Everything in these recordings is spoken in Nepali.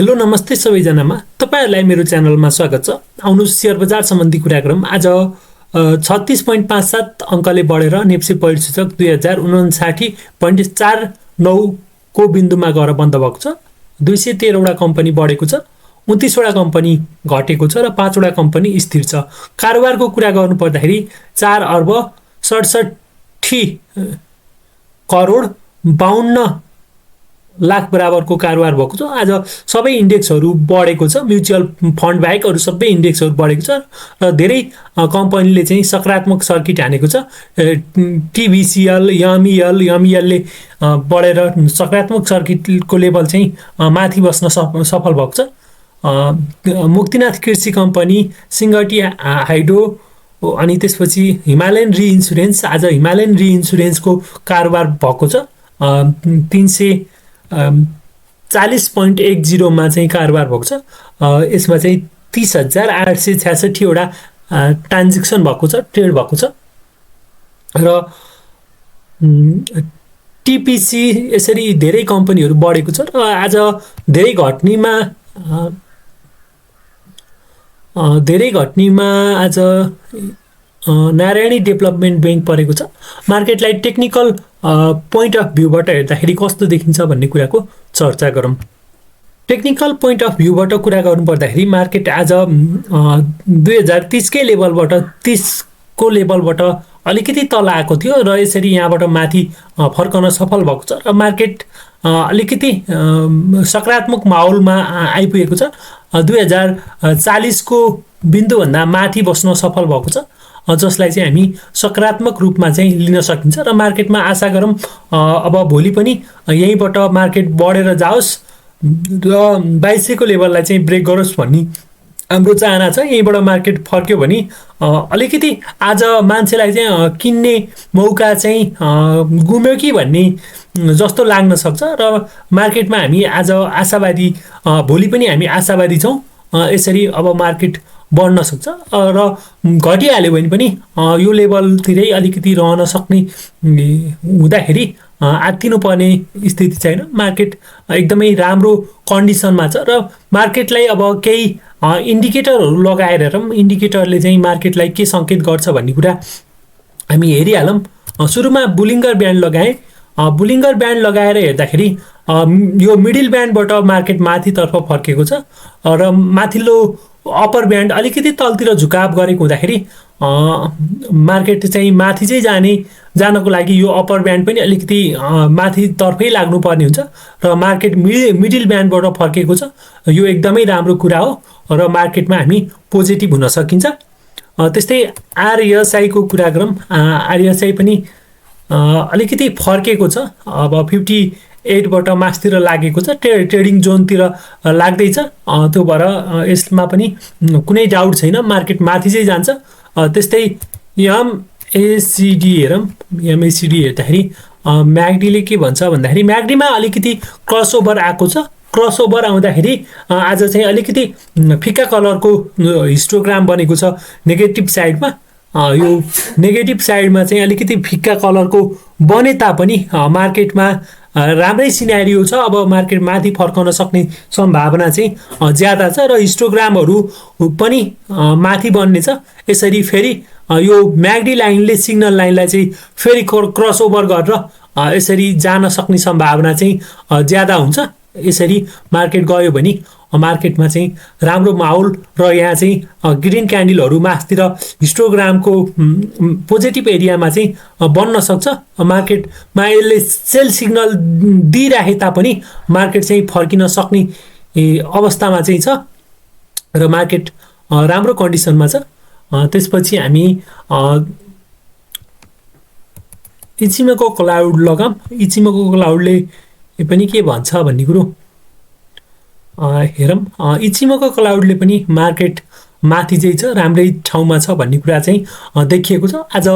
हेलो नमस्ते सबैजनामा तपाईहरुलाई मेरो च्यानलमा स्वागत छ। आउनुस् शेयर बजार सम्बन्धी कुरा गरौँ। आज 36.57 अंकले बढेर नेप्से परिसूचक 2059.49 को बिन्दुमा गएर बन्द भएको छ। 213 वटा कम्पनी बढेको छ, 29 वटा कम्पनी घटेको छ र 5 वटा कम्पनी स्थिर छ। कारोबारको कुरा गर्नु पर्दाखेरि 4 अर्ब 67 करोड 52 लाख बराबरको कारोबार भएको छ। आज सबै इन्डेक्सहरु बढेको छ, म्युचुअल फन्ड बाहेक अरु सबै इन्डेक्सहरु बढेको छ र धेरै कम्पनीले चाहिँ सकारात्मक सर्किट हानेको छ। टिभिसिएल, एमइएल ले बढेर सकारात्मक सर्किटको लेभल चाहिँ माथि बस्न सफल भएको छ। मुक्तिनाथ कृषि कम्पनी, सिंगटी हाइड्रो अनि त्यसपछि हिमालयन रिइन्स्योरेन्स, आज हिमालयन रिइन्स्योरेन्सको कारोबार भएको छ। 340.10 मा चाहिँ कारोबार भएको छ। यसमा चाहिँ 30,866 वटा ट्रान्ज्याक्सन भएको छ, ट्रेड भएको छ र टिपिसी यसरी धेरै कम्पनीहरु बढेको छ र आज धेरै घट्नीमा आज नारायणी डेभलपमेन्ट बैंक परेको छ। मार्केटलाई टेक्निकल पोइन्ट अफ भ्यूबाट हेर्दाखेरि कस्तो देखिन्छ भन्ने कुराको चर्चा गरौँ। टेक्निकल पोइन्ट अफ भ्यूबाट कुरा गर्नु पर्दाखेरि मार्केट आज 2030 कै लेभलबाट 30 को लेभलबाट अलिकति तल आएको थियो र यसरी यहाँबाट माथि फर्कन सफल भएको छ र मार्केट अलिकति सकारात्मक माहौलमा आइपुगेको छ। 2040 को बिन्दु भन्दा माथि बस्न सफल भएको छ, जसलाई चाहिँ हामी सकारात्मक रूपमा चाहिँ लिन सकिन्छ र मार्केटमा आशा गरौँ अब भोलि पनि यहीँबाट मार्केट बढेर जाओस् र 2200 को लेभललाई चाहिँ ब्रेक गरोस् भन्ने हाम्रो चाहना छ। यहीँबाट मार्केट फर्क्यो भने अलिकति आज मान्छेलाई चाहिँ किन्ने मौका चाहिँ गुम्यो कि भन्ने जस्तो लाग्न सक्छ र मार्केटमा हामी आज आशावादी, भोलि पनि हामी आशावादी छौँ। यसरी अब मार्केट बढ्न सक्छ र घटिहाल्यो भने पनि यो लेभलतिरै अलिकति रहन सक्ने हुँदाखेरि आत्तिनुपर्ने स्थिति छैन। मार्केट एकदमै राम्रो कन्डिसनमा छ र मार्केटलाई अब केही इन्डिकेटरहरु लगाएर हेरौँ, इन्डिकेटरले चाहिँ मार्केटलाई के संकेत गर्छ भन्ने कुरा हामी हेरिहालौँ। सुरुमा बुलिङ्गर ब्यान्ड लगाए, बुलिङ्गर ब्यान्ड लगाएर हेर्दाखेरि यो मिडल ब्यान्डबाट मार्केट माथितर्फ फर्केको छ र माथिल्लो अप्पर ब्यान्ड अलिकति तलतिर झुकाव गरेको हुँदाखेरि मार्केट चाहिँ माथि चाहिँ जानको लागि यो अप्पर ब्यान्ड पनि अलिकति माथितर्फै लाग्नुपर्ने हुन्छ र मार्केट मिडल ब्यान्डबाट फर्केको छ। यो एकदमै राम्रो कुरा हो र मार्केटमा हामी पोजिटिभ हुन सकिन्छ। त्यस्तै आरएसआई को कुरा गरौँ। आरएसआई पनि अलिकति फर्केको छ, अब 58 बाट मास्तिर लागेको छ, ट्रेडिङ जोनतिर लाग्दैछ। त्यो भएर यसमा पनि कुनै डाउट छैन, मार्केट माथि चाहिँ जान्छ। त्यस्तै एमएसिडी हेरौँ। एमएसिडी हेर्दाखेरि म्याग्डीले के भन्छ भन्दाखेरि म्याग्डीमा अलिकति क्रसओभर आएको छ। क्रसओभर आउँदाखेरि आज चाहिँ अलिकति फिका कलरको हिस्टोग्राम बनेको छ नेगेटिभ साइडमा। यो नेगेटिभ साइडमा चाहिँ अलिकति फिक्का कलरको बने तापनि मार्केटमा राम्रै सिनेरियो छ। अब मार्केट माथि फर्कन सक्ने सम्भावना चाहिँ ज्यादा छ र हिस्टोग्रामहरु पनि माथि बन्ने छ। यसरी फेरि यो म्याग्डी लाइनले सिग्नल लाइनलाई चाहिँ फेरि क्रसओभर गरेर यसरी जान सक्ने सम्भावना चाहिँ ज्यादा हुन्छ। यसरी मार्केट गयो भने मार्केटमा चाहिँ राम्रो माहौल र यहाँ चाहिँ ग्रीन क्यान्डलहरु मास्तिर हिस्टोग्रामको पोजिटिभ एरियामा चाहिँ बन्न सक्छ। मार्केटमा यसले सेल सिग्नल दिइराखे तापनि मार्केट चाहिँ फर्किन सक्ने अवस्थामा चाहिँ छ र मार्केट राम्रो कन्डिसनमा छ। त्यसपछि हामी इचिमोको क्लाउड लगाम। इचिमोको क्लाउडले पनि के भन्छ भन्ने कुरो हेरौँ। इचिमोको क्लाउडले पनि मार्केट माथि चाहिँ छ, राम्रै ठाउँमा छ भन्ने कुरा चाहिँ देखिएको छ। आज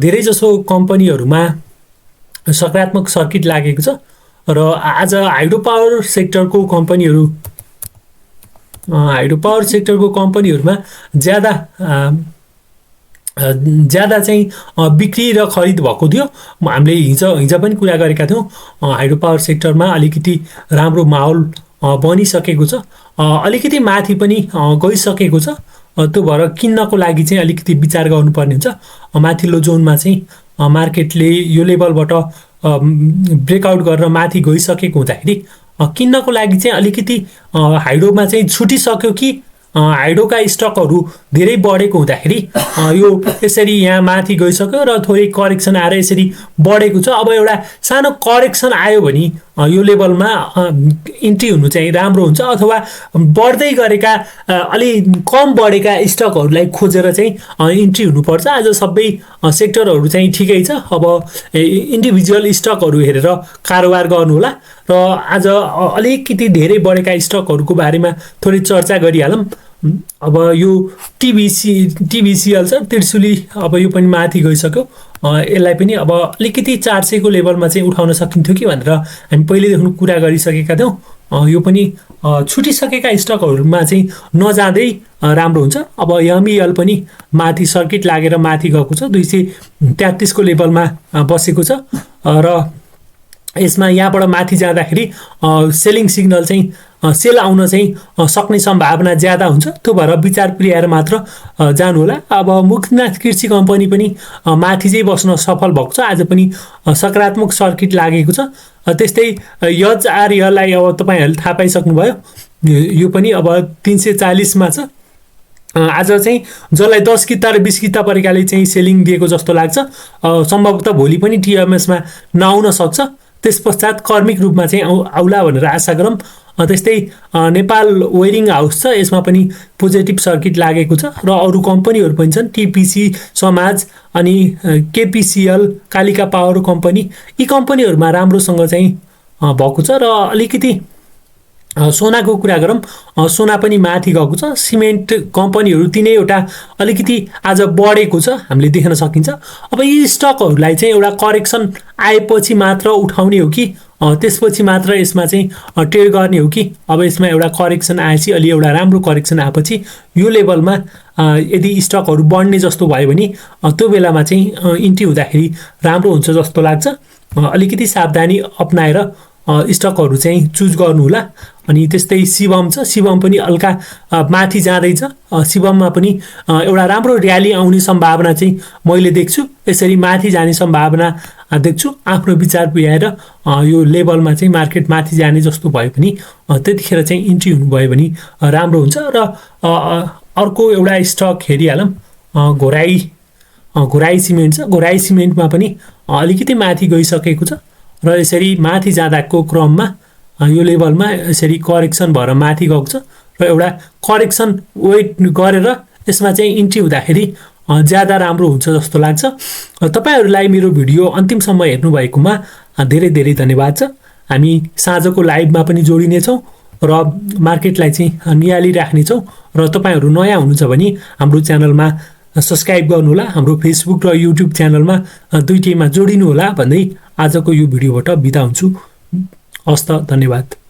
धेरै जसो कम्पनीहरुमा सकारात्मक सर्किट लागेको छ र आज हाइड्रो पावर सेक्टरको कम्पनीहरुमा ज्यादा चाहिँ बिक्री र खरिद भएको थियो। हामीले हिजो पनि कुरा गरेका थियौँ। हाइड्रो पावर सेक्टरमा अलिकति राम्रो माहौल बनिसकेको छ, अलिकति माथि पनि गइसकेको छ। त्यो भएर किन्नको लागि चाहिँ अलिकति विचार गर्नुपर्ने हुन्छ। माथिल्लो जोनमा चाहिँ मार्केटले यो लेभलबाट ब्रेकआउट गरेर माथि गइसकेको हुँदाखेरि किन्नको लागि चाहिँ अलिकति हाइडोमा चाहिँ छुटिसक्यो कि हाइडोका स्टकहरू धेरै बढेको हुँदाखेरि यो यसरी यहाँ माथि गइसक्यो र थोरै करेक्सन आएर यसरी बढेको छ। अब एउटा सानो करेक्सन आयो भने यो लेभलमा इन्ट्री हुनु चाहिँ राम्रो हुन्छ, अथवा बढ्दै गरेका अलि कम बढेका स्टकहरूलाई खोजेर चाहिँ इन्ट्री हुनुपर्छ। आज सबै सेक्टरहरू चाहिँ ठिकै छ। अब इन्डिभिजुअल स्टकहरू हेरेर कारोबार गर्नुहोला र आज अलिकति धेरै बढेका स्टकहरूको बारेमा थोरै चर्चा गरिहालौँ। अब यो टिबिसिएल छ, त्रिशुली, अब यो पनि माथि गइसक्यो। यसलाई पनि अब अलिकति 400 को लेभलमा चाहिँ उठाउन सकिन्थ्यो कि भनेर हामी पहिलेदेखि कुरा गरिसकेका थियौँ। यो पनि छुटिसकेका स्टकहरूमा चाहिँ नजाँदै राम्रो हुन्छ। अब एमइएल पनि माथि सर्किट लागेर माथि गएको छ, 233 को लेभलमा बसेको छ र यसमा यहाँबाट माथि जाँदाखेरि सेलिङ सिग्नल चाहिँ सेल आउन चाहिँ सक्ने सम्भावना ज्यादा हुन्छ। त्यो भएर विचार पुर्याएर मात्र जानु होला। अब मुखनाथ कृषि कम्पनी पनि माथि चाहिँ बस्न सफल भएको छ, आज पनि सकारात्मक सर्किट लागेको छ। त्यस्तै एचआरएललाई अब तपाईँहरूले थाहा पाइसक्नुभयो, यो पनि अब 340 मा छ। आज चाहिँ जसलाई 10 किता र 20 किता परिकाले चाहिँ सेलिङ दिएको जस्तो लाग्छ। सम्भवतः भोलि पनि टिएमएसमा नआउन सक्छ, त्यस पश्चात कर्मिक रूपमा चाहिँ आउला भनेर आशा गरौँ। त्यस्तै नेपाल वेयरिङ हाउस छ, यसमा पनि पोजिटिभ सर्किट लागेको छ र अरू कम्पनीहरू पनि छन्, टिपिसी समाज अनि केपिसिएल, कालिका पावर कम्पनी, यी कम्पनीहरूमा राम्रोसँग चाहिँ भएको छ। र अलिकति सोनाको कुरा गरौँ, सोना पनि माथि गएको छ। सिमेन्ट कम्पनीहरू तिनैवटा अलिकति आज बढेको छ, हामीले देख्न सकिन्छ। अब यी स्टकहरूलाई चाहिँ एउटा करेक्सन आएपछि मात्र उठाउने हो कि त्यसपछि मात्र यसमा चाहिँ ट्रेड गर्ने हो कि अब यसमा एउटा करेक्सन आएपछि, अलि एउटा राम्रो करेक्सन आएपछि यो लेभलमा यदि स्टकहरू बढ्ने जस्तो भयो भने त्यो बेलामा चाहिँ इन्ट्री हुँदाखेरि राम्रो हुन्छ जस्तो लाग्छ। अलिकति सावधानी अपनाएर स्टकहरू चाहिँ चुज गर्नु होला। अनि त्यस्तै शिवम छ, शिवम पनि हल्का माथि जाँदैछ। शिवममा पनि एउटा राम्रो र्याली आउने सम्भावना चाहिँ मैले देख्छु, यसरी माथि जाने सम्भावना देख्छु। आफ्नो विचार पुर्याएर यो लेभलमा चाहिँ मार्केट माथि जाने जस्तो भयो भने त्यतिखेर चाहिँ इन्ट्री हुनुभयो भने राम्रो हुन्छ। र अर्को एउटा स्टक हेरिहालौँ, घोराई सिमेन्ट छ। घोराई सिमेन्टमा पनि अलिकति माथि गइसकेको छ र यसरी माथि जाँदाको क्रममा यो लेभलमा यसरी करेक्सन भएर माथि गएको छ र एउटा करेक्सन वेट गरेर यसमा चाहिँ इन्ट्री हुँदाखेरि ज्यादा राम्रो हुन्छ जस्तो लाग्छ। तपाईहरूलाई मेरो भिडियो अन्तिमसम्म हेर्नुभएकोमा धेरै धेरै धन्यवाद छ। हामी साँझको लाइभमा पनि जोडिनेछौँ र मार्केटलाई चाहिँ नियालिराख्नेछौँ। र तपाईँहरू नयाँ हुनुहुन्छ भने हाम्रो च्यानलमा सब्सक्राइब गर्नुहोला, हाम्रो फेसबुक र युट्युब च्यानलमा दुईटैमा जोडिनु होला भन्दै आजको यो भिडियोबाट बिदा हुन्छु। हस्त, धन्यवाद।